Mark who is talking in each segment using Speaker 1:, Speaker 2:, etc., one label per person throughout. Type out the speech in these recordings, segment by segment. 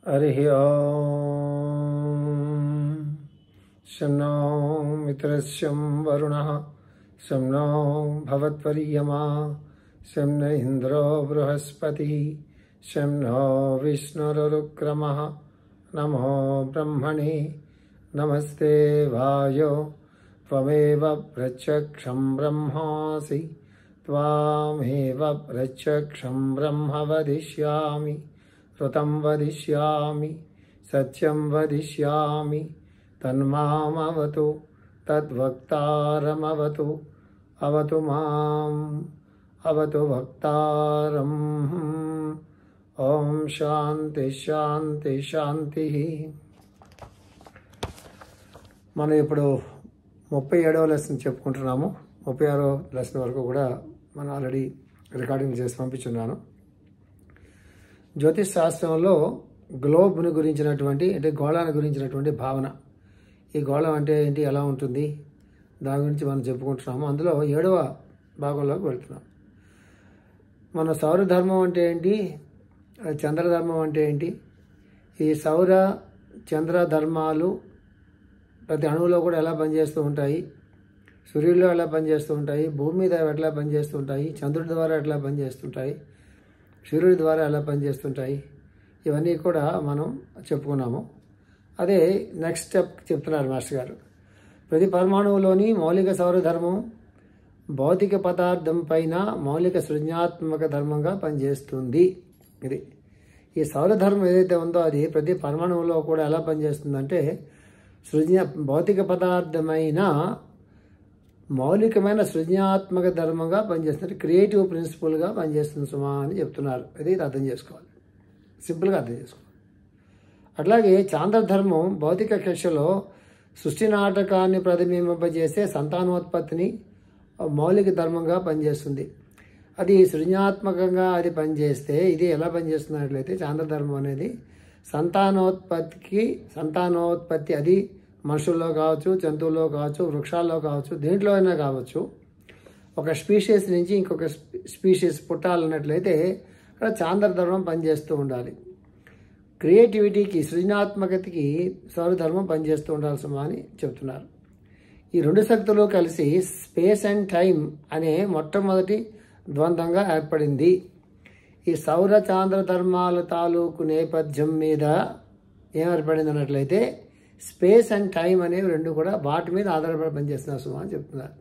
Speaker 1: हरिः ओम् शं नो मित्रस्यं वरुणः शं नो भवत्वर्यमा शं न इन्द्रो बृहस्पतिः शं नो विष्णुरुक्रमः नमो ब्रह्मणे नमस्ते वायो त्वमेव प्रत्यक्षं ब्रह्मासि त्वामेव प्रत्यक्षं ब्रह्म वदिष्यामि ऋतं वदिष्यामि सत्यं वदिष्यामि तन्मामवतु तद्वक्तारमवतु अवतु माम् अवतु वक्तारम् ओम शांति शांति शांति। మనం ఇప్పుడు 37వ లెసన్ చెప్పుకుంటున్నాము. 36వ లెసన్ వరకు కూడా మనం ఆల్రెడీ రికార్డింగ్ చేసి పంపించున్నాను. జ్యోతిష్ శాస్త్రంలో గ్లోబ్ని గురించినటువంటి అంటే గోళాన్ని గురించినటువంటి భావన, ఈ గోళం అంటే ఏంటి, ఎలా ఉంటుంది, దాని గురించి మనం చెప్పుకుంటున్నాము. అందులో 7వ భాగంలోకి వెళ్తున్నాం. మన సౌర ధర్మం అంటే ఏంటి, చంద్రధర్మం అంటే ఏంటి, ఈ సౌర చంద్ర ధర్మాలు ప్రతి అణువులో కూడా ఎలా పనిచేస్తూ ఉంటాయి, సూర్యుడిలో ఎలా పనిచేస్తూ ఉంటాయి, భూమి మీద ఎట్లా పనిచేస్తూ ఉంటాయి, చంద్రుడి ద్వారా ఎట్లా పనిచేస్తుంటాయి, సూర్యుడి ద్వారా ఎలా పనిచేస్తుంటాయి, ఇవన్నీ కూడా మనం చెప్పుకున్నాము. అదే నెక్స్ట్ స్టెప్ చెప్తున్నారు మాస్టర్ గారు. ప్రతి పరమాణువులోని మౌలిక సౌర ధర్మం భౌతిక పదార్థం పైన మౌలిక సృజనాత్మక ధర్మంగా పనిచేస్తుంది. ఇది ఈ సౌర ధర్మం ఏదైతే ఉందో అది ప్రతి పరమాణువులో కూడా ఎలా పనిచేస్తుందంటే భౌతిక పదార్థమైన మౌలికమైన సృజనాత్మక ధర్మంగా పనిచేస్తుంది, క్రియేటివ్ ప్రిన్సిపల్గా పనిచేస్తుంది సుమా అని చెప్తున్నారు. ఇది అర్థం చేసుకోవాలి, సింపుల్గా అర్థం చేసుకోవాలి. అట్లాగే చాంద్రధర్మం భౌతిక కక్షలో సృష్టి నాటకాన్ని ప్రతిబింబింపజేసే సంతానోత్పత్తిని మౌలిక ధర్మంగా పనిచేస్తుంది. అది సృజనాత్మకంగా అది పనిచేస్తే ఇది ఎలా పనిచేస్తున్నట్లయితే చాంద్రధర్మం అనేది సంతానోత్పత్తి అది మనుషుల్లో కావచ్చు, జంతువుల్లో కావచ్చు, వృక్షాల్లో కావచ్చు, దేంట్లో అయినా కావచ్చు. ఒక స్పీషీస్ నుంచి ఇంకొక స్పీషీస్ పుట్టాలన్నట్లయితే అక్కడ చాంద్రధర్మం పనిచేస్తూ ఉండాలి. క్రియేటివిటీకి, సృజనాత్మకతకి సౌరధర్మం పనిచేస్తూ ఉండాల్సిన అని చెప్తున్నారు. ఈ రెండు శక్తులు కలిసి స్పేస్ అండ్ టైం అనే మొట్టమొదటి ద్వంద్వంగా ఏర్పడింది. ఈ సౌర చాంద్ర ధర్మాల తాలూకు నేపథ్యం మీద ఏం ఏర్పడింది అన్నట్లయితే స్పేస్ అండ్ టైం అనేవి రెండు కూడా వాటి మీద ఆధారపడి పనిచేస్తున్నారు సుమా అని చెప్తున్నారు.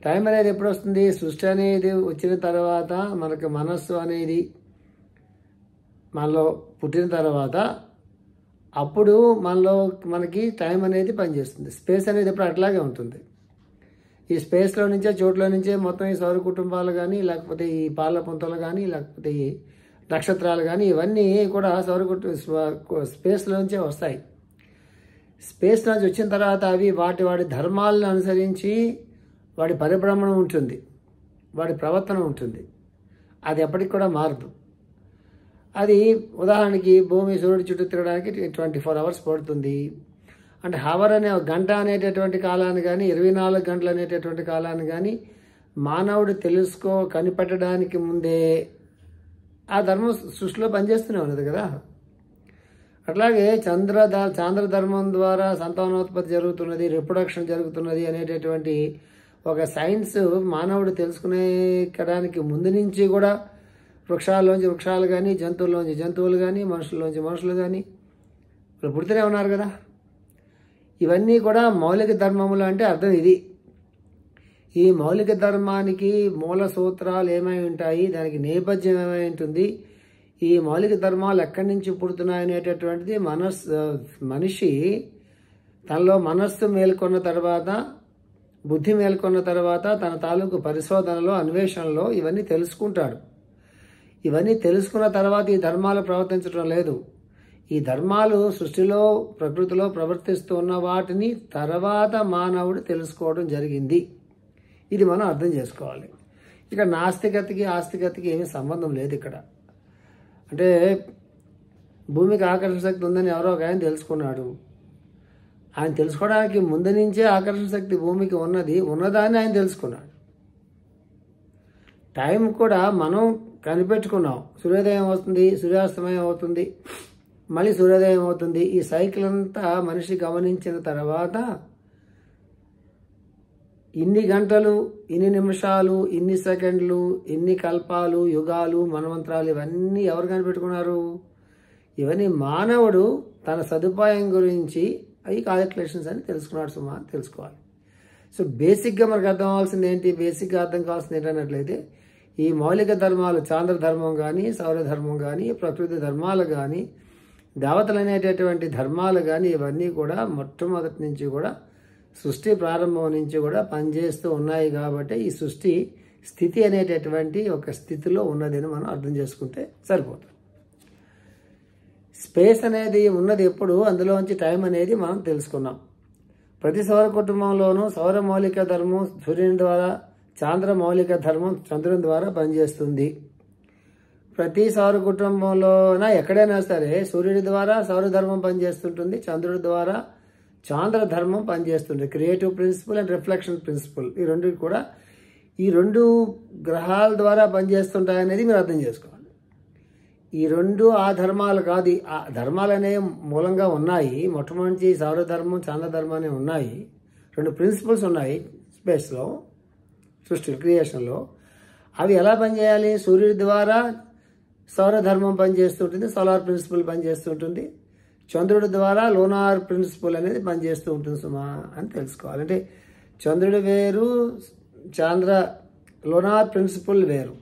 Speaker 1: టైం అనేది ఎప్పుడు వస్తుంది, సృష్టి అనేది వచ్చిన తర్వాత మనకు మనస్సు అనేది మనలో పుట్టిన తర్వాత అప్పుడు మనకి టైం అనేది పనిచేస్తుంది. స్పేస్ అనేది ఎప్పుడు అట్లాగే ఉంటుంది. ఈ స్పేస్లో నుంచే చోట్ల నుంచే మొత్తం ఈ సౌర కుటుంబాలు కానీ, లేకపోతే ఈ పాల పుంతలు కానీ, లేకపోతే ఈ నక్షత్రాలు కానీ, ఇవన్నీ కూడా స్పేస్లో నుంచే వస్తాయి. స్పేస్ నుంచి వచ్చిన తర్వాత అవి వాటి ధర్మాలను అనుసరించి వాడి పరిభ్రమణం ఉంటుంది, వాడి ప్రవర్తన ఉంటుంది. అది ఎప్పటికి కూడా మారదు. అది ఉదాహరణకి భూమి సూర్యుడి చుట్టూ తిరగడానికి 24 hours పడుతుంది. అంటే హవర్ అనే గంట అనేటటువంటి కాలాన్ని కానీ, 24 గంటలు అనేటటువంటి కాలాన్ని కానీ మానవుడు కనిపెట్టడానికి ముందే ఆ ధర్మం సృష్టిలో పనిచేస్తూనే ఉన్నది కదా. అట్లాగే చాంద్రధర్మం ద్వారా సంతానోత్పత్తి జరుగుతున్నది, రిప్రొడక్షన్ జరుగుతున్నది అనేటటువంటి ఒక సైన్స్ మానవుడు తెలుసుకునేడానికి ముందు నుంచి కూడా వృక్షాల్లోంచి వృక్షాలు కానీ, జంతువుల్లోంచి జంతువులు కానీ, మనుషుల్లోంచి మనుషులు కానీ పుడుతూనే ఉన్నారు కదా. ఇవన్నీ కూడా మౌలిక ధర్మములు అంటే అర్థం ఇది. ఈ మౌలిక ధర్మానికి మూల సూత్రాలు ఏమై ఉంటాయి, దానికి నేపథ్యం ఏమై ఉంటుంది, ఈ మౌలిక ధర్మాలు ఎక్కడి నుంచి పుడుతున్నాయి అనేటటువంటిది మనిషి తనలో మనస్సు మేల్కొన్న తర్వాత, బుద్ధి మేల్కొన్న తర్వాత తన తాలూకు పరిశోధనలో, అన్వేషణలో ఇవన్నీ తెలుసుకుంటాడు. ఇవన్నీ తెలుసుకున్న తర్వాత ఈ ధర్మాలు ప్రవర్తించడం లేదు. ఈ ధర్మాలు సృష్టిలో, ప్రకృతిలో ప్రవర్తిస్తూ ఉన్న వాటిని తర్వాత మానవుడు తెలుసుకోవడం జరిగింది. ఇది మనం అర్థం చేసుకోవాలి. ఇక్కడ నాస్తికతకి ఆస్తికతకి ఏమీ సంబంధం లేదు. ఇక్కడ అంటే భూమికి ఆకర్షణ శక్తి ఉందని ఎవరో ఒక ఆయన తెలుసుకున్నాడు. ఆయన తెలుసుకోవడానికి ముందు నుంచే ఆకర్షణ శక్తి భూమికి ఉన్నదాన్ని ఆయన తెలుసుకున్నాడు. టైం కూడా మనం కనిపెట్టుకున్నాం. సూర్యోదయం అవుతుంది, సూర్యాస్తమయం అవుతుంది, మళ్ళీ సూర్యోదయం అవుతుంది. ఈ సైకిల్ అంతా మనిషి గమనించిన తర్వాత ఇన్ని గంటలు, ఇన్ని నిమిషాలు, ఇన్ని సెకండ్లు, ఇన్ని కల్పాలు, యుగాలు, మన్వంతరాలు ఇవన్నీ ఎవరు కనిపెట్టుకున్నారు? ఇవన్నీ మానవుడు తన సదుపాయం గురించి అవి క్యాలిక్యులేషన్స్ అని తెలుసుకున్నాడు సుమా అని తెలుసుకోవాలి. సో బేసిక్గా మనకు అర్థం అవ్వాల్సింది ఏంటి? బేసిక్గా అర్థం కావాల్సింది ఏంటన్నట్లయితే ఈ మౌలిక ధర్మాలు, చాంద్ర ధర్మం కానీ, సౌర ధర్మం కానీ, ప్రకృతి ధర్మాలు కానీ, దేవతలు అనేటటువంటి ధర్మాలు కానీ ఇవన్నీ కూడా మొట్టమొదటి నుంచి కూడా సృష్టి ప్రారంభం నుంచి కూడా పనిచేస్తూ ఉన్నాయి. కాబట్టి ఈ సృష్టి స్థితి అనేటటువంటి ఒక స్థితిలో ఉన్నదని మనం అర్థం చేసుకుంటే సరిపోతుంది. స్పేస్ అనేది ఉన్నది ఎప్పుడు, అందులోంచి టైం అనేది మనం తెలుసుకున్నాం. ప్రతి సౌర కుటుంబంలోనూ సౌర మౌలిక ధర్మం సూర్యుని ద్వారా, చాంద్ర మౌలిక ధర్మం చంద్రుని ద్వారా పనిచేస్తుంది. ప్రతి సౌర కుటుంబంలోన ఎక్కడైనా సరే సూర్యుడి ద్వారా సౌర ధర్మం పనిచేస్తుంటుంది, చంద్రుడి ద్వారా చాంద్ర ధర్మం పనిచేస్తుంది. Creative principle and reflection principle ఈ రెండు కూడా ఈ రెండు గ్రహాల ద్వారా పనిచేస్తుంటాయనేది మీరు అర్థం చేసుకోవాలి. ఈ రెండు ఆ ధర్మాలు కాదు, ఆ ధర్మాలు అనేవి మూలంగా ఉన్నాయి. మొట్టమొదటి సౌర ధర్మం, చాంద్ర ధర్మం అనేవి ఉన్నాయి. రెండు ప్రిన్సిపల్స్ ఉన్నాయి స్పేస్లో, సృష్టి క్రియేషన్లో. అవి ఎలా పనిచేయాలి? సూర్యుడి ద్వారా సౌర ధర్మం పనిచేస్తుంటుంది, సోలార్ ప్రిన్సిపల్ పనిచేస్తుంటుంది. చంద్రుడి ద్వారా లోనార్ ప్రిన్సిపల్ అనేది పనిచేస్తూ ఉంటుంది సుమా అని తెలుసుకోవాలి. అంటే చంద్రుడు వేరు, లోనార్ ప్రిన్సిపల్ వేరు,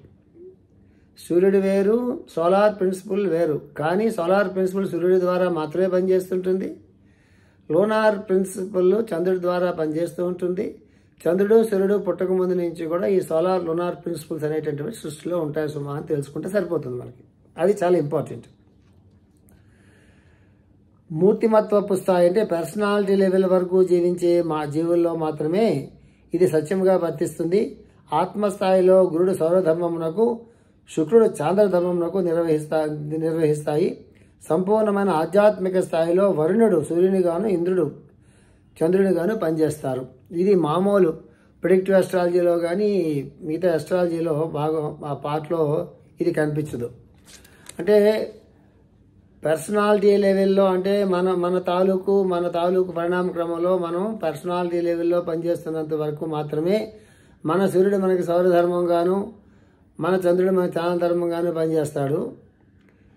Speaker 1: సూర్యుడు వేరు, సోలార్ ప్రిన్సిపల్ వేరు. కానీ సోలార్ ప్రిన్సిపల్ సూర్యుడి ద్వారా మాత్రమే పనిచేస్తుంటుంది. లోనార్ ప్రిన్సిపల్ చంద్రుడి ద్వారా పనిచేస్తూ ఉంటుంది. చంద్రుడు, సూర్యుడు పుట్టక ముందు నుంచి కూడా ఈ సోలార్ లోనార్ ప్రిన్సిపల్స్ అనేటటువంటి సృష్టిలో ఉంటాయి సుమా అని తెలుసుకుంటే సరిపోతుంది మనకి. అది చాలా ఇంపార్టెంట్. మూర్తిమత్వపు స్థాయి అంటే పర్సనాలిటీ లెవెల్ వరకు జీవించే మా జీవుల్లో మాత్రమే ఇది సత్యంగా వర్తిస్తుంది. ఆత్మస్థాయిలో గురుడు సౌరధర్మమునకు, శుక్రుడు చాంద్రధర్మమునకు నిర్వహిస్తాయి. సంపూర్ణమైన ఆధ్యాత్మిక స్థాయిలో వరుణుడు సూర్యునిగాను, ఇంద్రుడు చంద్రునిగాను పనిచేస్తారు. ఇది మామూలు ప్రిడిక్టివ్ అస్ట్రాలజీలో కానీ మిగతా అస్ట్రాలజీలో బాగా ఆ పార్ట్లో ఇది కనిపించదు. అంటే పర్సనాలిటీ లెవెల్లో అంటే మన తాలూకు పరిణామ క్రమంలో మనం పర్సనాలిటీ లెవెల్లో పనిచేస్తున్నంత వరకు మాత్రమే మన సూర్యుడు మనకి సౌరధర్మంగాను, మన చంద్రుడు మన చాంద్రధర్మంగాను పనిచేస్తాడు.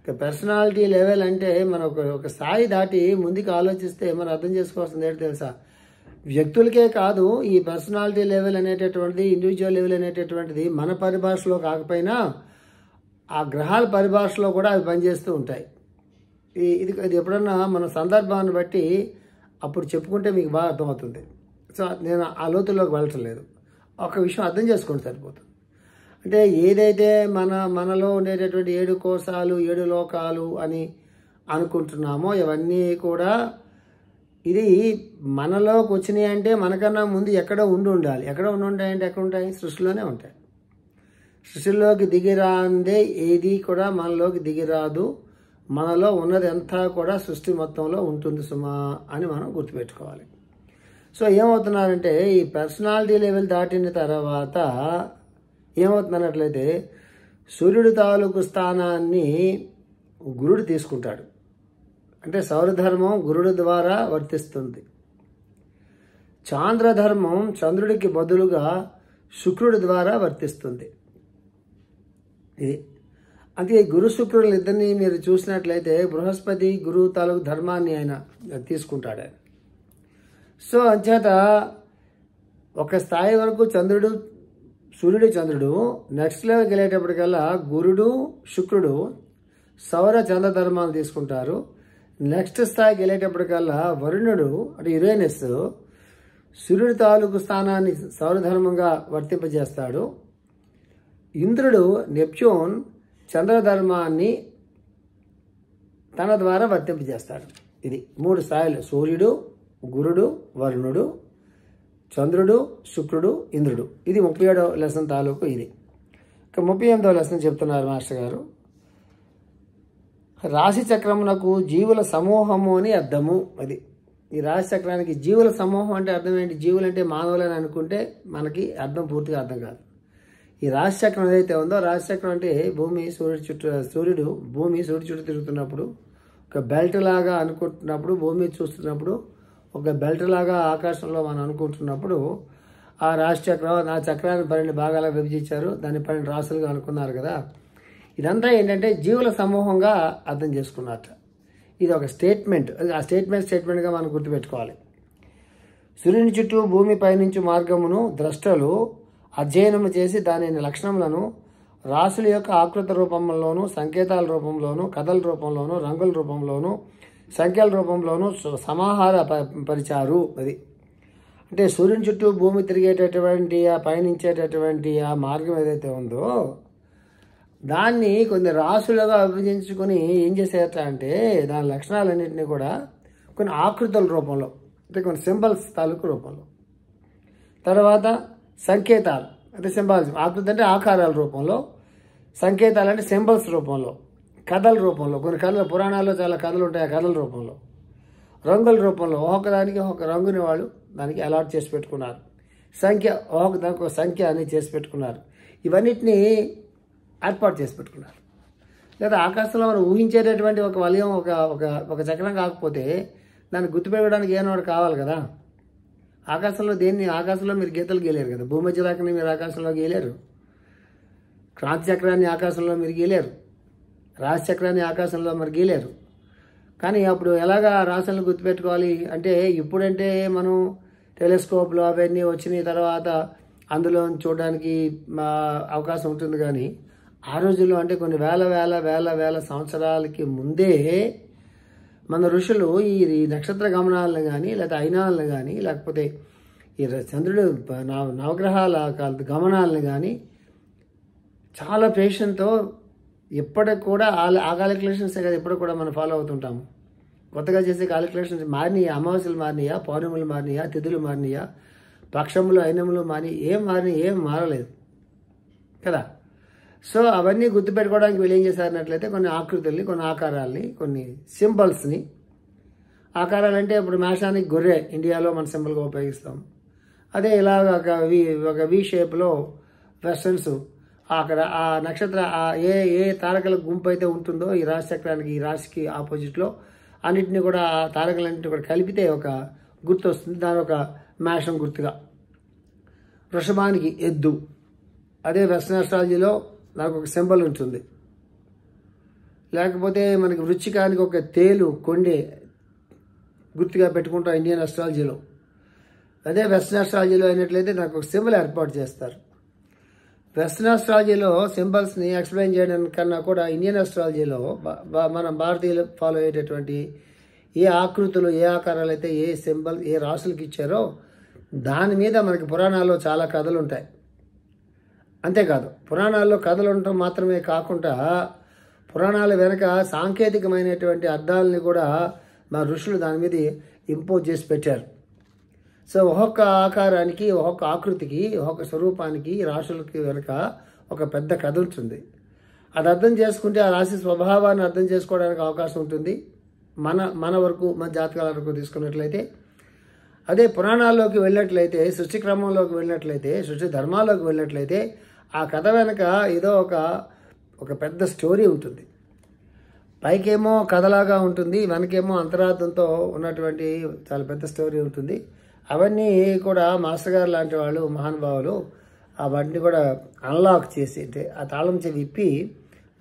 Speaker 1: పర్సనాలిటీ లెవెల్ అంటే మనం ఒక స్థాయి దాటి ముందుకు ఆలోచిస్తే మనం అర్థం చేసుకోవాల్సింది ఏంటి తెలుసా? వ్యక్తులకే కాదు, ఈ పర్సనాలిటీ లెవెల్ అనేటటువంటిది, ఇండివిజువల్ లెవెల్ అనేటటువంటిది మన పరిభాషలో కాకపోయినా ఆ గ్రహాల పరిభాషలో కూడా అవి పనిచేస్తూ ఉంటాయి. ఇది ఎప్పుడన్నా మన సందర్భాన్ని బట్టి అప్పుడు చెప్పుకుంటే మీకు బాగా అర్థమవుతుంది. సో నేను ఆ లోతుల్లోకి వెళ్ళటం లేదు, ఒక విషయం అర్థం చేసుకోండి సరిపోతుంది. అంటే ఏదైతే మనలో ఉండేటటువంటి 7 కోశాలు 7 లోకాలు అని అనుకుంటున్నామో ఇవన్నీ కూడా ఇది మనలోకి వచ్చినాయి అంటే మనకన్నా ముందు ఎక్కడో ఉండాలి. ఎక్కడ ఉంటాయంటే ఎక్కడ ఉంటాయి? సృష్టిలోనే ఉంటాయి. సృష్టిలోకి దిగిరాందే ఏది కూడా మనలోకి దిగిరాదు. మనలో ఉన్నది అంతా కూడా సృష్టి మొత్తంలో ఉంటుంది సుమా అని మనం గుర్తుపెట్టుకోవాలి. సో ఏమవుతున్నారంటే ఈ పర్సనాలిటీ లెవెల్ దాటిన తర్వాత ఏమవుతుందన్నట్లయితే సూర్యుడి తాలూకు స్థానాన్ని గురుడు తీసుకుంటాడు. అంటే సౌరధర్మం గురుడు ద్వారా వర్తిస్తుంది. చాంద్రధర్మం చంద్రుడికి బదులుగా శుక్రుడి ద్వారా వర్తిస్తుంది. ఇది అంటే గురు శుక్రులు ఇద్దరిని మీరు చూసినట్లయితే బృహస్పతి గురువు తాలూకు ధర్మాన్ని ఆయన తీసుకుంటాడు. సో అంచేత ఒక స్థాయి వరకు సూర్యుడు చంద్రుడు నెక్స్ట్ లెవెల్కి వెళ్ళేటప్పటికల్లా గురుడు శుక్రుడు సౌర చంద్ర ధర్మాలు తీసుకుంటారు. నెక్స్ట్ స్థాయికి వెళ్ళేటప్పటికల్లా వరుణుడు అంటే యురేనస్ సూర్యుడి తాలూకు స్థానాన్ని సౌరధర్మంగా వర్తింపజేస్తాడు. ఇంద్రుడు నెప్ట్యూన్ చంద్రధర్మాన్ని తన ద్వారా వర్తింపజేస్తాడు. ఇది 3 స్థాయిలు: సూర్యుడు, గురుడు, వరుణుడు, చంద్రుడు, శుక్రుడు, ఇంద్రుడు. ఇది 37వ లెసన్ తాలూకు. ఇది ఇక 38వ లెసన్ చెప్తున్నారు మాస్టర్ గారు. రాశి చక్రమునకు జీవుల సమూహము అని అర్థము. అది ఈ రాశి చక్రానికి జీవుల సమూహం అంటే అర్థం ఏంటి? జీవులు అంటే మానవులని అనుకుంటే మనకి అర్థం పూర్తిగా అర్థం కాదు. ఈ రాశి చక్రం ఏదైతే ఉందో రాశి చక్రం అంటే సూర్యుడు చుట్టూ తిరుగుతున్నప్పుడు ఒక బెల్ట్ లాగా అనుకుంటున్నప్పుడు, భూమి చూస్తున్నప్పుడు ఒక బెల్ట్ లాగా ఆకాశంలో మనం అనుకుంటున్నప్పుడు ఆ రాశిచక్రం, నా చక్రాన్ని 12 భాగాలుగా విభజించారు, దాన్ని 12 రాసులుగా అనుకున్నారు కదా. ఇదంతా ఏంటంటే జీవుల సమూహంగా అర్థం చేసుకున్నట్ట. ఇది ఒక స్టేట్మెంట్. ఆ స్టేట్మెంట్గా మనం గుర్తుపెట్టుకోవాలి. సూర్యుని చుట్టూ భూమి పయనించు మార్గమును ద్రష్టలు అధ్యయనము చేసి దాని లక్షణములను రాశుల యొక్క ఆకృత రూపంలోను, సంకేతాల రూపంలోను, కథల రూపంలోను, రంగుల రూపంలోను, సంఖ్యల రూపంలోను సమాహార పరిచారు. అది అంటే సూర్యుని చుట్టూ భూమి తిరిగేటటువంటి ఆ పయనించేటటువంటి ఆ మార్గం ఏదైతే ఉందో దాన్ని కొన్ని రాశులుగా విభజించుకొని ఏం చేసేట అంటే దాని లక్షణాలన్నింటినీ కూడా కొన్ని ఆకృతుల రూపంలో, అంటే కొన్ని సింబల్స్ తాలూకు రూపంలో, తర్వాత సంకేతాలు అంటే సింబాలిజం, ఆకృతి అంటే ఆకారాల రూపంలో, సంకేతాలు అంటే సింబల్స్ రూపంలో, కథల రూపంలో, కొన్ని కథలు పురాణాల్లో చాలా కథలు ఉంటాయి, ఆ కథల రూపంలో, రంగుల రూపంలో, ఒక్కొక్కదానికి ఒక రంగుని వాళ్ళు దానికి అలాట్ చేసి పెట్టుకున్నారు, సంఖ్య దానికి ఒక సంఖ్య అని చేసి పెట్టుకున్నారు, ఇవన్నిటినీ ఏర్పాటు చేసి పెట్టుకున్నారు. లేదా ఆకాశంలో మనం ఊహించేటటువంటి ఒక వలయం, ఒక చక్రం కాకపోతే దాన్ని గుర్తుపెట్టడానికి ఏనాడు కావాలి కదా. ఆకాశంలో మీరు గీతలు గీయలేరు కదా. భూమధ్య రేఖని మీరు ఆకాశంలో గీయలేరు, క్రాంతి చక్రాన్ని ఆకాశంలో మీరు గీయలేరు, రాశి చక్రాన్ని ఆకాశంలో మరి గీయలేరు. కానీ అప్పుడు ఎలాగా రాశులను గుర్తుపెట్టుకోవాలి అంటే, ఇప్పుడంటే మనం టెలిస్కోప్లు అవన్నీ వచ్చిన తర్వాత అందులో చూడడానికి అవకాశం ఉంటుంది. కానీ ఆ రోజుల్లో అంటే కొన్ని వేల సంవత్సరాలకి ముందే మన ఋషులు ఈ నక్షత్ర గమనాలను కానీ, లేకపోతే అయినాలను కానీ, లేకపోతే ఈ చంద్రుడు నవగ్రహాల గమనాలను కానీ చాలా పేషెంట్తో ఇప్పటికి కూడా ఆ క్యాలిక్యులేషన్స్ కదా ఇప్పటికి కూడా మనం ఫాలో అవుతుంటాము. కొత్తగా చేసే క్యాలిక్యులేషన్స్ మారినాయా, అమావాస్యలు మారినాయా, పౌర్ణములు మారినాయా, తిథులు మారినాయా, పక్షములు అయినములు మారినాయి, ఏం మారలేదు కదా. సో అవన్నీ గుర్తుపెట్టుకోవడానికి వీళ్ళు ఏం చేశారన్నట్లయితే కొన్ని ఆకృతుల్ని, కొన్ని ఆకారాలని, కొన్ని సింబల్స్ని, ఆకారాలంటే ఇప్పుడు మేషానికి గొర్రె ఇండియాలో మన సింబల్గా ఉపయోగిస్తాం. అదే ఇలాగ ఒక వి షేప్లో వెస్టర్న్స్ అక్కడ ఆ నక్షత్ర ఏ తారకల గుంపు అయితే ఉంటుందో ఈ రాశి చక్రానికి, ఈ రాశికి ఆపోజిట్లో అన్నింటినీ కూడా ఆ తారకలన్నింటినీ కూడా కలిపితే ఒక గుర్తు వస్తుంది. దాని ఒక మేషం గుర్తుగా. వృషభానికి ఎద్దు, అదే వెస్టర్న్ ఆస్ట్రాలజీలో నాకు ఒక సింబల్ ఉంటుంది. లేకపోతే మనకి వృచ్చికానికి ఒక తేలు, కొండే గుర్తుగా పెట్టుకుంటాం ఇండియన్ ఆస్ట్రాలజీలో. అదే వెస్టర్న్ ఆస్ట్రాలజీలో అయినట్లయితే నాకు ఒక సింబల్ ఏర్పాటు చేస్తారు. వెస్టర్న్ ఆస్ట్రాలజీలో సింబల్స్ని ఎక్స్ప్లెయిన్ చేయడం కన్నా కూడా ఇండియన్ ఆస్ట్రాలజీలో మన భారతీయులు ఫాలో అయ్యేటటువంటి ఏ ఆకృతులు, ఏ ఆకారాలు అయితే ఏ సింబల్ ఏ రాసులకు ఇచ్చారో దాని మీద మనకి పురాణాల్లో చాలా కథలు ఉంటాయి. అంతేకాదు పురాణాల్లో కథలు ఉండటం మాత్రమే కాకుండా పురాణాల వెనక సాంకేతికమైనటువంటి అర్థాలని కూడా మా ఋషులు దాని మీద ఇంపోజ్ చేసి పెట్టారు. సో ఒక్కొక్క ఆకారానికి, ఒక్కొక్క ఆకృతికి, ఒక్కొక్క స్వరూపానికి, రాశులకి వెనుక ఒక పెద్ద కథ ఉంటుంది. అది అర్థం చేసుకుంటే ఆ రాశి స్వభావాన్ని అర్థం చేసుకోవడానికి అవకాశం ఉంటుంది. మన వరకు, మన జాతకాల వరకు తీసుకున్నట్లయితే. అదే పురాణాల్లోకి వెళ్ళినట్లయితే, సృష్టి క్రమంలోకి వెళ్ళినట్లయితే, సృష్టి ధర్మాల్లోకి వెళ్ళినట్లయితే ఆ కథ వెనక ఏదో ఒక పెద్ద స్టోరీ ఉంటుంది. పైకేమో కథలాగా ఉంటుంది, వెనకేమో అంతరార్థంతో ఉన్నటువంటి చాలా పెద్ద స్టోరీ ఉంటుంది. అవన్నీ కూడా మాస్టర్ గారు లాంటి వాళ్ళు, మహానుభావులు అవన్నీ కూడా అన్లాక్ చేసి, అంటే ఆ తాళం చెవి విప్పి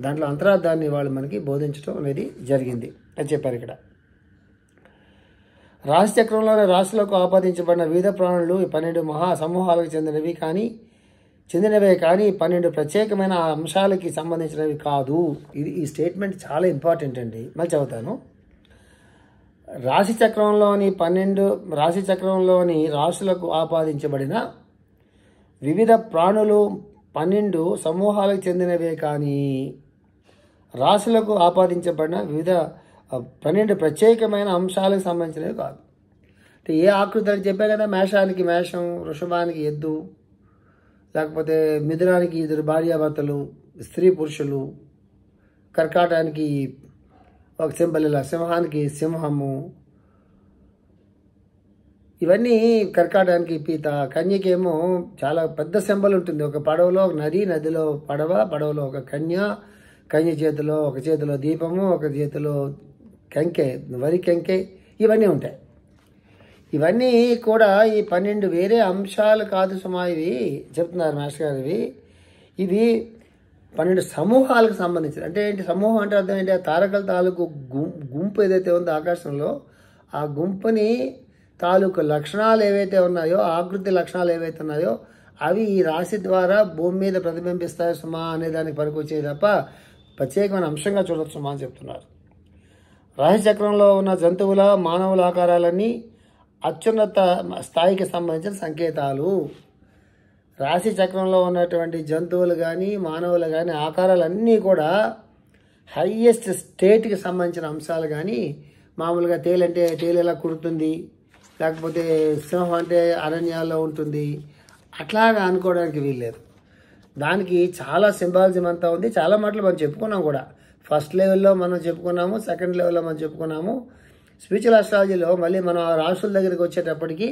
Speaker 1: దాంట్లో అంతరార్థాన్ని వాళ్ళు మనకి బోధించడం అనేది జరిగింది అని చెప్పారు ఇక్కడ. రాశి చక్రంలోని రాశులకు ఆపాదించబడిన వివిధ ప్రాణులు 12 మహా సమూహాలకు చెందినవే కానీ 12 ప్రత్యేకమైన అంశాలకి సంబంధించినవి కాదు. ఈ స్టేట్మెంట్ చాలా ఇంపార్టెంట్ అండి. మళ్ళీ చదువుతాను. రాశి చక్రంలోని రాశులకు ఆపాదించబడిన వివిధ ప్రాణులు 12 సమూహాలకు చెందినవే కానీ రాశులకు ఆపాదించబడిన వివిధ 12 ప్రత్యేకమైన అంశాలకు సంబంధించినవి కాదు. అంటే ఏ ఆకృతి అని చెప్పే కదా, మేషానికి మేషం, వృషభానికి ఎద్దు, లేకపోతే మిథునానికి 2 భార్యాభర్తలు, స్త్రీ పురుషులు, కర్కాటానికి ఒక సింబల్, ఇలా సింహానికి సింహము, ఇవన్నీ కర్కాటానికి పీత, కన్యకేమో చాలా పెద్ద సింబల్ ఉంటుంది. ఒక పడవలో ఒక నదిలో పడవలో ఒక కన్య చేతిలో, ఒక చేతిలో దీపము, ఒక చేతిలో కంకె, వరి కంకె, ఇవన్నీ ఉంటాయి. ఇవన్నీ కూడా ఈ 12 వేరే అంశాలు కాదు సుమా, ఇవి చెప్తున్నారు మాస్టర్ గారు. ఇవి 12 సమూహాలకు సంబంధించి. అంటే ఏంటి సమూహం అంటే అర్థం ఏంటి? ఆ తారకల తాలూకు గుంపు ఏదైతే ఉందో ఆకాశంలో, ఆ గుంపుని తాలూకు లక్షణాలు ఏవైతే ఉన్నాయో, ఆకృతి లక్షణాలు ఏవైతే ఉన్నాయో అవి ఈ రాశి ద్వారా భూమి మీద ప్రతిబింబిస్తాయి సుమా అనే దానికి పనికొచ్చేది తప్ప ప్రత్యేకమైన అంశంగా చూడొచ్చు సుమా అని చెప్తున్నారు. రాశి చక్రంలో ఉన్న జంతువుల, మానవుల ఆకారాలన్నీ అత్యున్నత స్థాయికి సంబంధించిన సంకేతాలు. రాశి చక్రంలో ఉన్నటువంటి జంతువులు కానీ మానవులు కానీ ఆకారాలన్నీ కూడా హయ్యెస్ట్ స్టేట్కి సంబంధించిన అంశాలు. కానీ మామూలుగా తేలంటే తేలు ఎలా కుడుతుంది, లేకపోతే సింహం అంటే అరణ్యాల్లో ఉంటుంది, అట్లాగా అనుకోవడానికి వీల్లేదు. దానికి చాలా సింబాలిజం అంతా ఉంది. చాలా మాటలు మనం చెప్పుకున్నాం కూడా. ఫస్ట్ లెవెల్లో మనం చెప్పుకున్నాము, సెకండ్ లెవెల్లో మనం చెప్పుకున్నాము. స్పిరిచువల్ అస్ట్రాలజీలో మళ్ళీ మనం ఆ రాశుల దగ్గరికి వచ్చేటప్పటికి,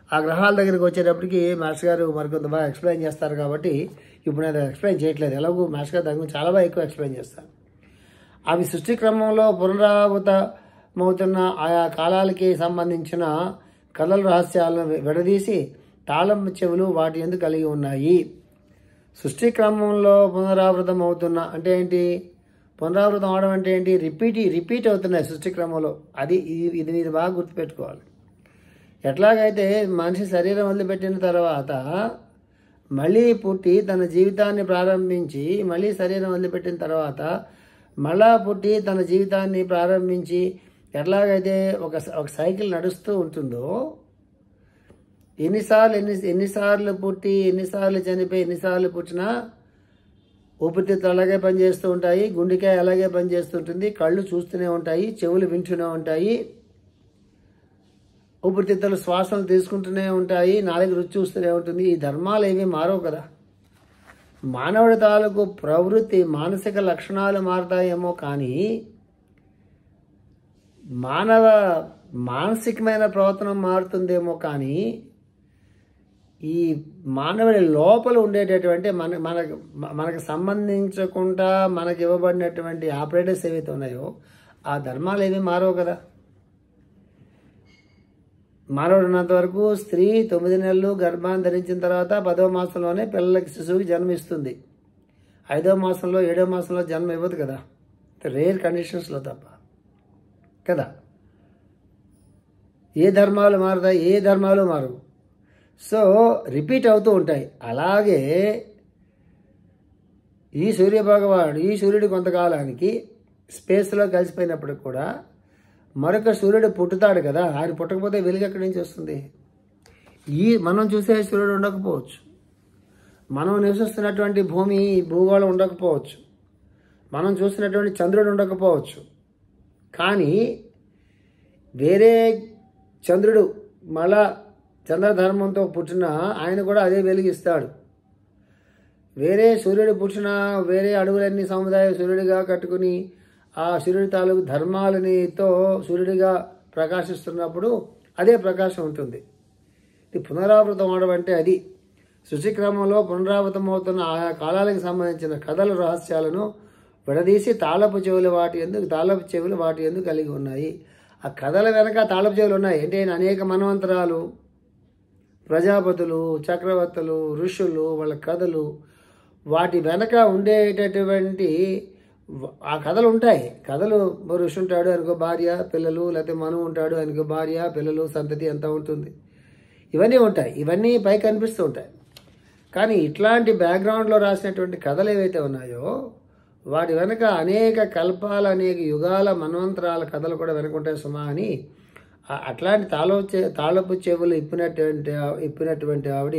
Speaker 1: ఆ గ్రహాల దగ్గరికి వచ్చేటప్పటికి మాస్టర్ గారు మరికొంత బాగా ఎక్స్ప్లెయిన్ చేస్తారు. కాబట్టి ఇప్పుడు నేను ఎక్స్ప్లెయిన్ చేయట్లేదు. ఎలాగో మాస్టర్ గారు దాని గురించి చాలా బాగా ఎక్కువ ఎక్స్ప్లెయిన్ చేస్తారు. అవి సృష్టి క్రమంలో పునరావృతమవుతున్న ఆయా కాలాలకి సంబంధించిన కథల రహస్యాలను విడదీసి తాళం చెవులు వాటి ఎందుకు కలిగి ఉన్నాయి. సృష్టి క్రమంలో పునరావృతం అవుతున్న అంటే ఏంటి? పునరావృతం అవడం అంటే ఏంటి? రిపీట్ అవుతున్నాయి సృష్టి క్రమంలో. ఇది మీరు బాగా గుర్తుపెట్టుకోవాలి. ఎట్లాగైతే మనిషి శరీరం వదిలిపెట్టిన తర్వాత మళ్ళీ పుట్టి తన జీవితాన్ని ప్రారంభించి, మళ్ళీ శరీరం వదిలిపెట్టిన తర్వాత మళ్ళా పుట్టి తన జీవితాన్ని ప్రారంభించి ఎట్లాగైతే ఒక సైకిల్ నడుస్తూ ఉంటుందో, ఎన్నిసార్లు పుట్టి, ఎన్నిసార్లు చనిపోయి, ఎన్నిసార్లు పుట్టినా ఊపిరితిత్తులు అలాగే పనిచేస్తూ ఉంటాయి, గుండెకాయ అలాగే పనిచేస్తుంటుంది, కళ్ళు చూస్తూనే ఉంటాయి, చెవులు వింటూనే ఉంటాయి, ఊపిరితిత్తులు శ్వాసలు తీసుకుంటూనే ఉంటాయి, నాలుగు రుచి చూస్తూనే ఉంటుంది. ఈ ధర్మాలు ఏమీ మారవు కదా. మానవుడి తాలూకు ప్రవృత్తి, మానసిక లక్షణాలు మారుతాయేమో కానీ మానసికమైన ప్రవర్తన మారుతుందేమో కానీ ఈ మానవుడి లోపల ఉండేటటువంటి మనకు సంబంధించకుండా మనకు ఇవ్వబడినటువంటి ఆపరేటర్స్ ఏవైతే ఉన్నాయో ఆ ధర్మాలు ఏమీ మారవు కదా. మానవుడు ఉన్నంత వరకు స్త్రీ 9 నెలలు గర్భాన్ని ధరించిన తర్వాత 10వ మాసంలోనే పిల్లలకి, శిశువుకి జన్మిస్తుంది. 5వ మాసంలో 7వ మాసంలో జన్మ ఇవ్వదు కదా, రేర్ కండిషన్స్లో తప్ప కదా. ఏ ధర్మాలు మారుతాయి? ఏ ధర్మాలు మారవు. సో రిపీట్ అవుతూ ఉంటాయి. అలాగే ఈ సూర్యభగవానుడు, ఈ సూర్యుడు కొంతకాలానికి స్పేస్లో కలిసిపోయినప్పుడు కూడా మరొక సూర్యుడు పుట్టుతాడు కదా. ఆయన పుట్టకపోతే వెలుగు ఎక్కడి నుంచి వస్తుంది? మనం చూసే సూర్యుడు ఉండకపోవచ్చు, మనం నివసిస్తున్నటువంటి భూగోళం ఉండకపోవచ్చు, మనం చూసినటువంటి చంద్రుడు ఉండకపోవచ్చు. కానీ వేరే చంద్రుడు మళ్ళా చంద్రధర్మంతో పుట్టిన ఆయన కూడా అదే వెలిగిస్తాడు. వేరే సూర్యుడు పుట్టిన వేరే అడవులన్నీ సముదాయ సూర్యుడిగా కట్టుకుని ఆ సూర్యుడి తాలూకు ధర్మాలనితో సూర్యుడిగా ప్రకాశిస్తున్నప్పుడు అదే ప్రకాశం ఉంటుంది. ఇది పునరావృతం అవడం అంటే అది. సృష్టిక్రమంలో పునరావృతం అవుతున్న ఆయా కాలాలకు సంబంధించిన కథల రహస్యాలను విడదీసి తాళపు చెవులు వాటి ఎందుకు కలిగి ఉన్నాయి. ఆ కథల వెనక తాళపు చెవులు ఉన్నాయి. అంటే అనేక మన్వంతరాలు, ప్రజాపతులు, చక్రవర్తులు, ఋషులు, వాళ్ళ కథలు, వాటి వెనక ఉండేటటువంటి ఆ కథలు ఉంటాయి. కథలు ఋషి ఉంటాడు, ఆయనకు భార్య పిల్లలు, లేకపోతే మనువు ఉంటాడు, ఆయనకు భార్య పిల్లలు, సంతతి అంతా ఉంటుంది. ఇవన్నీ ఉంటాయి. ఇవన్నీ పై కనిపిస్తూ ఉంటాయి. కానీ ఇట్లాంటి బ్యాక్గ్రౌండ్లో రాసినటువంటి కథలు ఏవైతే ఉన్నాయో వాటి వెనక అనేక కల్పాల, అనేక యుగాల, మన్వంతరాల కథలు కూడా వెనుకుంటాయి సుమా అని అట్లాంటి తాళపు చెవులు ఇప్పినటువంటి ఆవిడ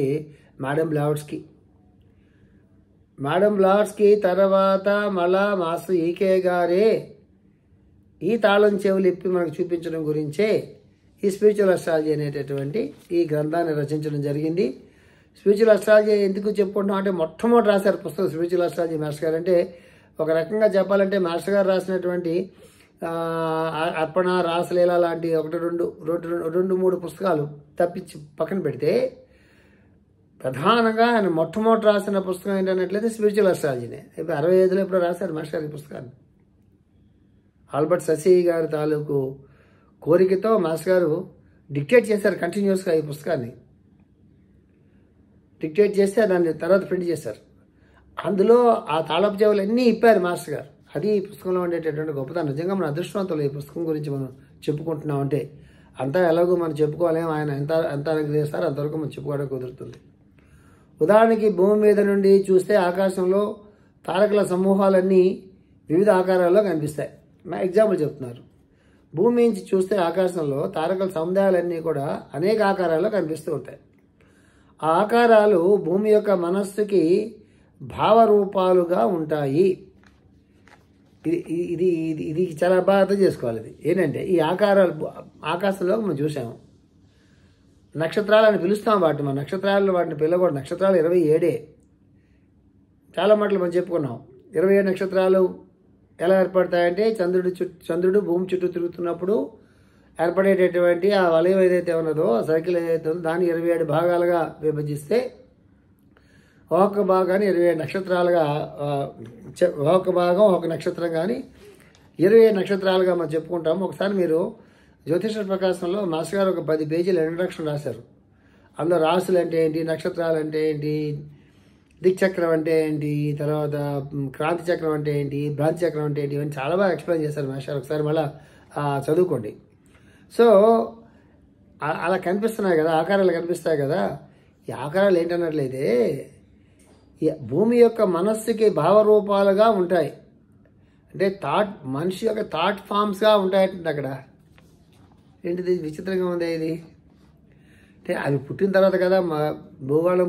Speaker 1: మేడం బ్లాట్స్కి తర్వాత మళ్ళా మాస్టర్ ఈకే గారే ఈ తాళం చెవులు ఇప్పి మనకు చూపించడం గురించే ఈ స్పిరిచువల్ అస్ట్రాలజీ అనేటటువంటి ఈ గ్రంథాన్ని రచించడం జరిగింది. స్పిరిచువల్ అస్ట్రాలజీ ఎందుకు చెప్పుకుంటున్నాం అంటే మొట్టమొదటి రాశారు పుస్తకం స్పిరిచువల్ అస్ట్రాలజీ మాస్టర్ గారు. అంటే ఒక రకంగా చెప్పాలంటే మాస్టర్ గారు రాసినటువంటి అర్పణ, రాసలీల లాంటి 1-2-3 పుస్తకాలు తప్పించి పక్కన పెడితే ప్రధానంగా ఆయన మొట్టమొదటి రాసిన పుస్తకం ఏంటన్నట్లయితే స్పిరిచువల్ అస్ట్రాలజీనే. 65లో ఎప్పుడో రాశారు మాస్టర్ గారి పుస్తకాన్ని. ఆల్బర్ట్ ససి గారి తాలూకు కోరికతో మాస్టర్ గారు డిక్టేట్ చేశారు కంటిన్యూస్గా ఈ పుస్తకాన్ని. డిక్టేట్ చేస్తే దాన్ని తర్వాత ప్రింట్ చేశారు. అందులో ఆ తాళపు చెవులన్నీ ఇప్పారు మాస్టర్ గారు. అది ఈ పుస్తకంలో ఉండేటటువంటి గొప్పతనం. నిజంగా మన అదృష్టవంతులు ఈ పుస్తకం గురించి మనం చెప్పుకుంటున్నాం అంటే. అంతా ఎలాగో మనం చెప్పుకోలేము, ఆయన ఎంత అనుగ్రహిస్తారో అంతవరకు మనం చెప్పుకోవడం కుదురుతుంది. ఉదాహరణకి భూమి మీద నుండి చూస్తే ఆకాశంలో తారకల సమూహాలన్నీ వివిధ ఆకారాల్లో కనిపిస్తాయి. నా ఎగ్జాంపుల్ చెప్తున్నారు. భూమి నుంచి చూస్తే ఆకాశంలో తారకల సముదాయాలన్నీ కూడా అనేక ఆకారాల్లో కనిపిస్తూ ఉంటాయి. ఆ ఆకారాలు భూమి యొక్క మనస్సుకి భావరూపాలుగా ఉంటాయి. ఇది ఇది ఇది చాలా బాగా అర్థం చేసుకోవాలి. ఇది ఏంటంటే ఈ ఆకారాలు ఆకాశంలో మనం చూసాము. నక్షత్రాలని పిలుస్తాం వాటిని. మన నక్షత్రాలు వాటిని పిలవకూడదు. నక్షత్రాలు 27. చాలా మాటలు మనం చెప్పుకున్నాం. 27 నక్షత్రాలు ఎలా ఏర్పడతాయంటే చంద్రుడు భూమి చుట్టూ తిరుగుతున్నప్పుడు ఏర్పడేటటువంటి ఆ వలయం ఏదైతే ఉన్నదో, ఆ సర్కిల్ ఏదైతే ఉందో దాన్ని 27 భాగాలుగా విభజిస్తే ఒక్కొక్క భాగాన్ని 27 నక్షత్రాలుగా, ఒక్కొక్క భాగం ఒక నక్షత్రం కానీ 27 నక్షత్రాలుగా మనం చెప్పుకుంటాము. ఒకసారి మీరు జ్యోతిష ప్రకాశంలో మాస్టర్ గారు ఒక 10 పేజీల ఇంట్రడక్షన్ రాశారు. అందులో రాసులు అంటే ఏంటి, నక్షత్రాలు అంటే ఏంటి, దిక్చక్రం అంటే ఏంటి, తర్వాత క్రాంతి చక్రం అంటే ఏంటి, భ్రాంతి చక్రం అంటే ఏంటి, ఇవన్నీ చాలా బాగా ఎక్స్ప్లెయిన్ చేశారు మాస్టర్. ఒకసారి మళ్ళీ చదువుకోండి. సో అలా కనిపిస్తున్నాయి కదా, ఆకారాలు కనిపిస్తాయి కదా. ఈ ఆకారాలు ఏంటన్నట్లయితే భూమి యొక్క మనస్సుకి భావరూపాలుగా ఉంటాయి. అంటే మనిషి యొక్క థాట్ ఫామ్స్గా ఉంటాయంటే అక్కడ ఏంటిది విచిత్రంగా ఉంది. ఇది అంటే అవి పుట్టిన తర్వాత కదా, భూగోళం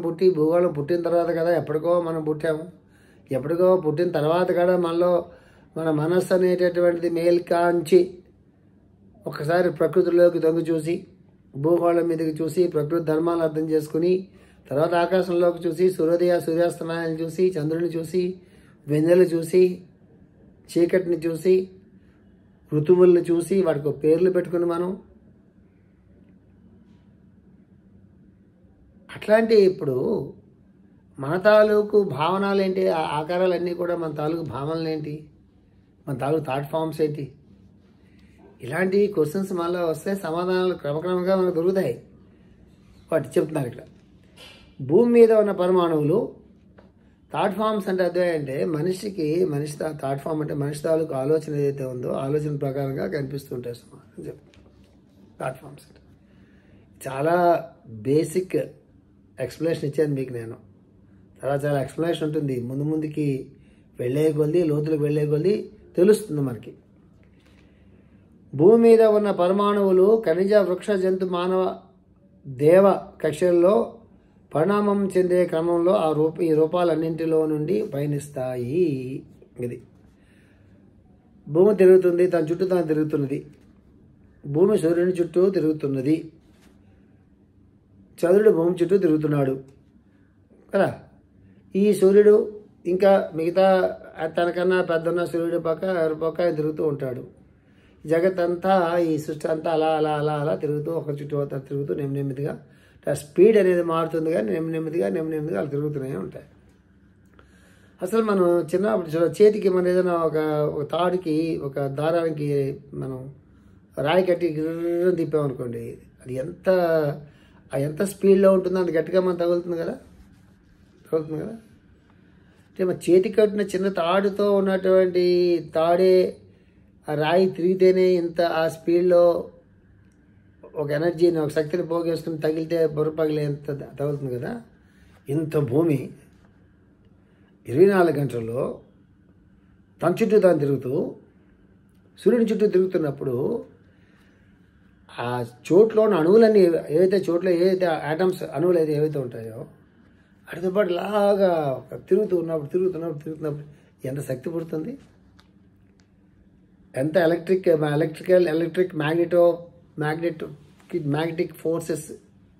Speaker 1: పుట్టిన తర్వాత కదా ఎప్పటికో మనం పుట్టాము. ఎప్పటికో పుట్టిన తర్వాత కూడా మన మనస్సు అనేటటువంటిది మేల్కాంచి ఒకసారి ప్రకృతిలోకి తొంగి చూసి, భూగోళం మీదకి చూసి, ప్రకృతి ధర్మాలను అర్థం చేసుకుని, తర్వాత ఆకాశంలోకి చూసి, సూర్యాస్తమయాన్ని చూసి, చంద్రుని చూసి, వెన్నెలు చూసి, చీకటిని చూసి, ఋతువులను చూసి, వాటికి పేర్లు పెట్టుకుని మనం అట్లాంటి ఇప్పుడు మన తాలూకు భావనలు ఏంటి, ఆ ఆకారాలన్నీ కూడా మన తాలూకు భావనలు ఏంటి, మన తాలూకు థాట్ ఫామ్స్ ఏంటి, ఇలాంటి క్వశ్చన్స్ మళ్ళీ వస్తే సమాధానాలు క్రమక్రమంగా మనకు దొరుకుతాయి. వాటి చెప్తున్నారు ఇక్కడ. భూమి మీద ఉన్న పరమాణువులు థాట్ ఫామ్స్ అంటే అదే అంటే మనిషి థాట్ ఫామ్ అంటే మనిషి తాలూకు ఆలోచన ఏదైతే ఉందో ఆలోచన ప్రకారంగా కనిపిస్తుంటాయి అని చెప్తారు. థాట్ ఫామ్స్ అంటే చాలా బేసిక్ ఎక్స్ప్లెనేషన్ ఇచ్చాను మీకు నేను. తర్వాత చాలా ఎక్స్ప్లెనేషన్ ఉంటుంది. ముందుకి వెళ్ళే కొద్దీ, లోతులకు వెళ్ళే కొద్దీ తెలుస్తుంది మనకి. భూమి మీద ఉన్న పరమాణువులు ఖనిజ, వృక్ష, జంతు, మానవ, దేవ కక్షల్లో పరిణామం చెందే క్రమంలో ఈ రూపాలన్నింటిలో నుండి పయనిస్తాయి. ఇది భూమి తిరుగుతుంది, తన చుట్టూ తాను తిరుగుతున్నది. భూమి సూర్యుని చుట్టూ తిరుగుతున్నది. చంద్రుడు భూమి చుట్టూ తిరుగుతున్నాడు కదా. ఈ సూర్యుడు ఇంకా మిగతా తనకన్నా పెద్దన్న సూర్యుడి పక్క తిరుగుతూ ఉంటాడు. జగత్ అంతా, ఈ సృష్టి అంతా అలా అలా అలా అలా తిరుగుతూ ఒక చుట్టూ తిరుగుతూ నెమ్మదిగా, స్పీడ్ అనేది మారుతుంది కానీ నెమ్మదిగా అలా తిరుగుతూనే ఉంటాయి. అసలు మనం చిన్నప్పుడు చేతికి మన ఏదైనా ఒక తాడుకి, ఒక దారానికి మనం రాయి కట్టి గిర్రని తిప్పామనుకోండి, అది ఎంత స్పీడ్లో ఉంటుందో అంత గట్టిగా మనం తగులుతుంది కదా. అంటే మన చేతికి కట్టిన చిన్న తాడుతో ఉన్నటువంటి తాడే ఆ రాయి తిరిగితేనే ఇంత ఆ స్పీడ్లో ఒక ఎనర్జీని, ఒక శక్తిని పోగేసుకుని తగిలితే బుర్ర పగిలే ఎంత తగులుతుంది కదా. ఇంత భూమి 24 గంటల్లో తన చుట్టూ తాను తిరుగుతూ సూర్యుని చుట్టూ తిరుగుతున్నప్పుడు ఆ చోట్లోని అణువులన్నీ ఏదైతే ఆటమ్స్ అణువులు ఏవైతే ఉంటాయో వాటితో పాటు లాగా తిరుగుతున్నప్పుడు ఎంత శక్తి పుడుతుంది, ఎంత ఎలక్ట్రిక్ మ్యాగ్నెటిక్ ఫోర్సెస్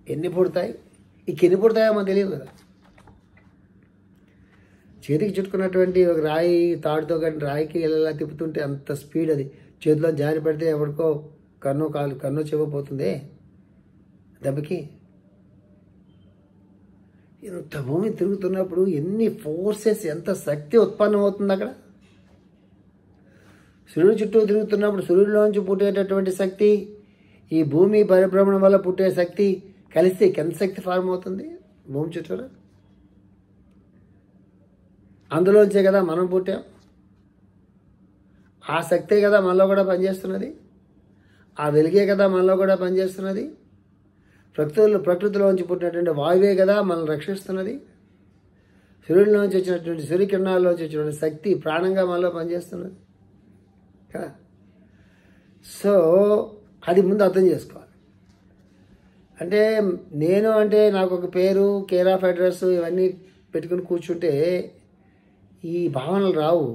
Speaker 1: ఎన్ని పుడతాయి. ఎన్ని పుడతాయో మనకు తెలియదు కదా. చేతికి చుట్టుకున్నటువంటి ఒక రాయి తాడుతో కానీ రాయికి ఎలా తిప్పుతుంటే అంత స్పీడ్, అది చేతిలో జారి పెడితే ఎవరికో కన్ను చెవపోతుంది దెబ్బకి. ఇంత భూమి తిరుగుతున్నప్పుడు ఎన్ని ఫోర్సెస్, ఎంత శక్తి ఉత్పన్నం అవుతుంది అక్కడ. సూర్యుడు చుట్టూ తిరుగుతున్నప్పుడు సూర్యుడిలోంచి పుట్టేటటువంటి శక్తి, ఈ భూమి పరిభ్రమణం వల్ల పుట్టే శక్తి కలిస్తే ఎంత శక్తి ఫార్మ్ అవుతుంది భూమి చుట్టూరా? అందులోంచే కదా మనం పుట్టాం. ఆ శక్తే కదా మనలో కూడా పనిచేస్తున్నది. ఆ వెలుగే కదా మనలో కూడా పనిచేస్తున్నది. ప్రకృతిలోంచి పుట్టినటువంటి వాయువే కదా మనల్ని రక్షిస్తున్నది. సూర్యుడిలోంచి వచ్చినటువంటి సూర్యకిరణాల్లోంచి వచ్చినటువంటి శక్తి ప్రాణంగా మనలో పనిచేస్తున్నది కదా. సో అది ముందు అర్థం చేసుకోవాలి. అంటే నేను అంటే నాకు ఒక పేరు, కేర్ ఆఫ్ అడ్రస్ ఇవన్నీ పెట్టుకుని కూర్చుంటే ఈ భావనలు రావు.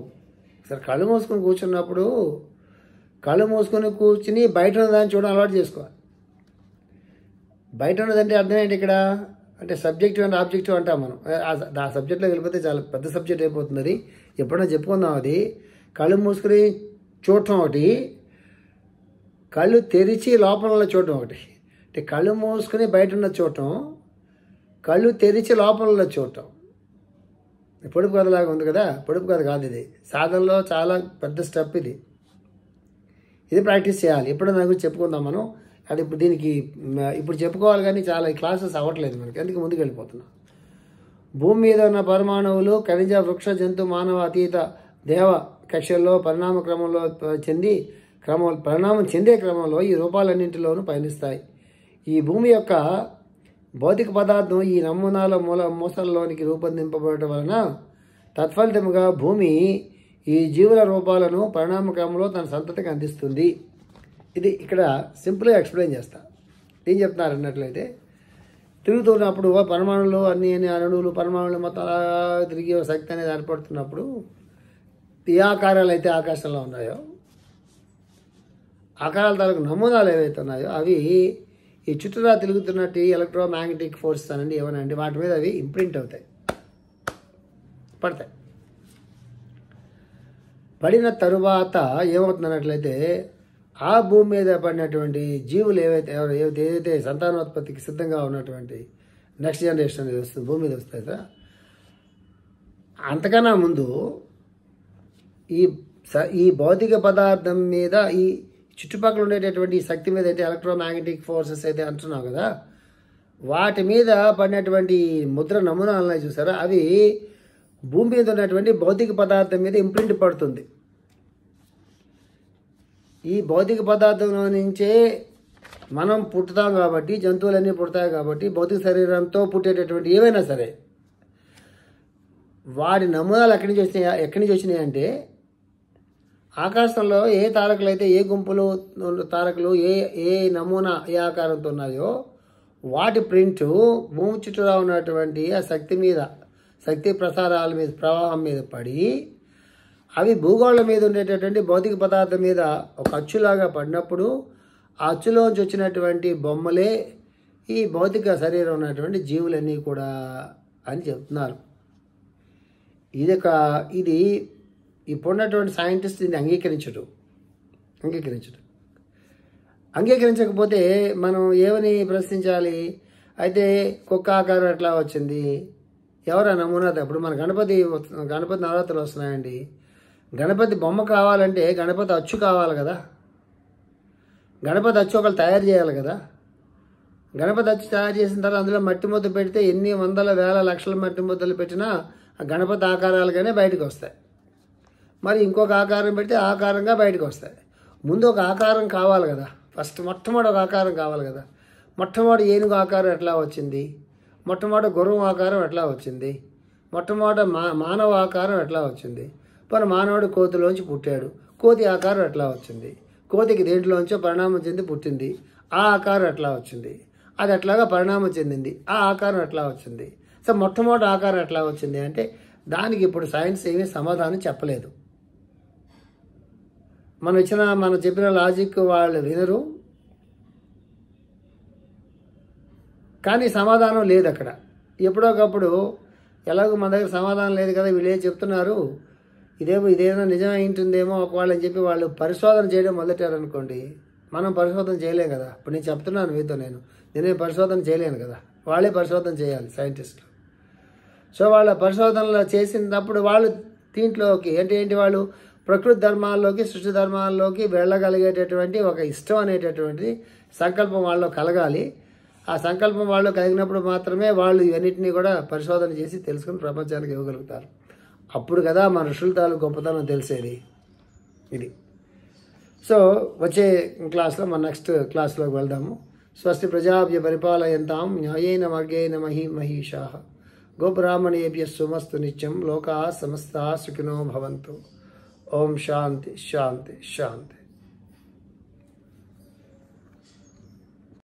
Speaker 1: సరే కళ్ళు మూసుకొని కూర్చున్నప్పుడు కళ్ళు మూసుకొని కూర్చుని బయట ఉన్న దాన్ని చూడడం అలవాటు చేసుకోవాలి. బయట ఉన్నదంటే అర్థం ఏంటి ఇక్కడ అంటే సబ్జెక్టివ్ అండ్ ఆబ్జెక్టివ్ అంటాం మనం. ఆ సబ్జెక్ట్లో వెళ్ళిపోతే చాలా పెద్ద సబ్జెక్ట్ అయిపోతుంది. అది ఎప్పుడైనా చెప్పుకుందాం. అది కళ్ళు మూసుకొని చూడటం ఒకటి, కళ్ళు తెరిచి లోపల చూడటం ఒకటి. అంటే కళ్ళు మూసుకొని బయట ఉన్న చూడటం, కళ్ళు తెరిచి లోపల చూడటం. పొడుపు కథలాగా ఉంది కదా. పొడుపు కథ కాదు ఇది. సాధనలో చాలా పెద్ద స్టెప్ ఇది. ఇది ప్రాక్టీస్ చేయాలి. ఎప్పుడో నాకు చెప్పుకుందాం మనం. అది ఇప్పుడు దీనికి ఇప్పుడు చెప్పుకోవాలి కానీ చాలా క్లాసెస్ అవ్వట్లేదు మనకి, అందుకే ముందుకు వెళ్ళిపోతున్నాం. భూమి మీద ఉన్న పరమాణువులు ఖనిజ, వృక్ష, జంతు, మానవ అతీత దేవ కక్షల్లో పరిణామం చెందే క్రమంలో ఈ రూపాలన్నింటిలోనూ పయనిస్తాయి. ఈ భూమి యొక్క భౌతిక పదార్థం ఈ నమూనాల మూసల్లోనికి రూపొందింపబడటం వలన తత్ఫలితముగా భూమి ఈ జీవుల రూపాలను పరిణామ క్రమంలో తన సంతతికి అందిస్తుంది. ఇది ఇక్కడ సింపుల్గా ఎక్స్ప్లెయిన్ చేస్తా. ఏం చెప్తున్నారు అన్నట్లయితే, తిరుగుతున్నప్పుడు పరమాణువులు అన్ని అణువులు పరమాణువులు మొత్తం తిరిగి శక్తి అనేది ఏర్పడుతున్నప్పుడు ఏ ఆకారాలు అయితే ఆకాశంలో ఉన్నాయో, ఆకారాల తాలూకు నమూనాలు ఏవైతే ఉన్నాయో అవి ఈ చుట్టూరా తిరుగుతున్నట్టు ఎలక్ట్రోమాగ్నెటిక్ ఫోర్స్ అనండి ఏమనండి వాటి మీద అవి ఇంప్రింట్ అవుతాయి, పడతాయి. పడిన తరువాత ఏమవుతుందన్నట్లయితే ఆ భూమి మీద పడినటువంటి జీవులు ఏదైతే సంతానోత్పత్తికి సిద్ధంగా ఉన్నటువంటి నెక్స్ట్ జనరేషన్ అనేది వస్తుంది, భూమి మీద వస్తాయి కదా. అంతకన్నా ముందు ఈ భౌతిక పదార్థం మీద ఈ చుట్టుపక్కల ఉండేటటువంటి శక్తి మీద అయితే ఎలక్ట్రోమాగ్నెటిక్ ఫోర్సెస్ అయితే అంటున్నావు కదా, వాటి మీద పడినటువంటి ముద్ర నమూనాలను చూసారా, అవి భూమి మీద ఉన్నటువంటి భౌతిక పదార్థం మీద ఇంప్రింట్ పడుతుంది. ఈ భౌతిక పదార్థంలో నుంచే మనం పుట్టుతాం కాబట్టి, జంతువులన్నీ పుడతాయి కాబట్టి, భౌతిక శరీరంతో పుట్టేటటువంటి ఏవైనా సరే వాటి నమూనాలు ఎక్కడి నుంచి వచ్చినాయి అంటే ఆకాశంలో ఏ తారకులు అయితే ఏ గుంపులు తారకులు ఏ నమూనా ఏ ఆకారంతో ఉన్నాయో వాటి ప్రింట్ భూమి చుట్టూరా ఉన్నటువంటి ఆ శక్తి ప్రసారాల మీద ప్రవాహం మీద పడి అవి భూగోళం మీద ఉండేటటువంటి భౌతిక పదార్థం మీద ఒక అచ్చులాగా పడినప్పుడు ఆ అచ్చులోంచి వచ్చినటువంటి బొమ్మలే ఈ భౌతిక శరీరం ఉన్నటువంటి జీవులన్నీ కూడా అని చెప్తున్నారు. ఇది ఇప్పుడున్నటువంటి సైంటిస్ట్ దీన్ని అంగీకరించకపోతే మనం ఏమని ప్రశ్నించాలి? అయితే కుక్క ఆకారం ఎట్లా వచ్చింది, ఎవరా నమూనా? ఇప్పుడు మన గణపతి నవరాత్రులు వస్తున్నాయండి. గణపతి బొమ్మ కావాలంటే గణపతి అచ్చు కావాలి కదా, గణపతి అచ్చు ఒకళ్ళు తయారు చేయాలి కదా. గణపతి అచ్చు తయారు చేసిన తర్వాత అందులో మట్టి ముద్ద పెడితే ఎన్ని వందల వేల లక్షల మట్టి ముద్దలు పెట్టినా ఆ గణపతి ఆకారాలుగానే బయటకు వస్తాయి. మరి ఇంకొక ఆకారం పెడితే ఆకారంగా బయటకు వస్తాయి. ముందు ఒక ఆకారం కావాలి కదా, మొట్టమొదటి ఒక ఆకారం కావాలి కదా. మొట్టమొదటి ఏనుగు ఆకారం ఎట్లా వచ్చింది, మొట్టమొదటి గుర్రం ఆకారం ఎట్లా వచ్చింది, మొట్టమొదటి మానవ ఆకారం ఎట్లా వచ్చింది, మరి మానవుడు కోతిలోంచి పుట్టాడు, కోతి ఆకారం ఎట్లా వచ్చింది, కోతికి దేంట్లోంచో పరిణామం చెంది పుట్టింది, ఆ ఆకారం ఎట్లా వచ్చింది, అది ఎట్లాగా పరిణామం చెందింది, ఆ ఆకారం ఎట్లా వచ్చింది. సో మొట్టమొదటి ఆకారం ఎట్లా వచ్చింది అంటే దానికి ఇప్పుడు సైన్స్ ఏమీ సమాధానం చెప్పలేదు. మనం చెప్పిన లాజిక్ వాళ్ళు వినరు, కానీ సమాధానం లేదు అక్కడ. ఎప్పుడోకప్పుడు ఎలాగో మన దగ్గర సమాధానం లేదు కదా, వీళ్ళు ఏం చెప్తున్నారు, ఇదేదో నిజమై ఉంటుందేమో ఒకవేళ అని చెప్పి వాళ్ళు పరిశోధన చేయడం మొదలెట్టారనుకోండి, మనం పరిశోధన చేయలేం కదా. ఇప్పుడు నేను చెప్తున్నాను మీతో, నేనే పరిశోధన చేయలేను కదా, వాళ్ళే పరిశోధన చేయాలి సైంటిస్టులు. సో వాళ్ళ పరిశోధనలు చేసినప్పుడు వాళ్ళు దీంట్లోకి ఏంటి వాళ్ళు ప్రకృతి ధర్మాల్లోకి సృష్టి ధర్మాల్లోకి వెళ్ళగలిగేటటువంటి ఒక ఇష్టం అనేటటువంటి సంకల్పం వాళ్ళలో కలగాలి. ఆ సంకల్పం వాళ్ళు కలిగినప్పుడు మాత్రమే వాళ్ళు ఇవన్నిటినీ కూడా పరిశోధన చేసి తెలుసుకుని ప్రపంచానికి ఇవ్వగలుగుతారు. అప్పుడు కదా మన ఋషుల తాలూకు గొప్పతనం తెలిసేది. ఇది. సో వచ్చే క్లాస్లో మన నెక్స్ట్ క్లాస్లోకి వెళ్దాము. స్వస్తి ప్రజాభ్య పరిపాలయంతాం న్యాయేన మార్గేణ మహీషాః గోబ్రాహ్మణేభ్యः శుభమస్తు నిత్యం లోకాः సమస్తాः సుఖినో భవంతు. ఓం శాంతి శాంతి శాంతి.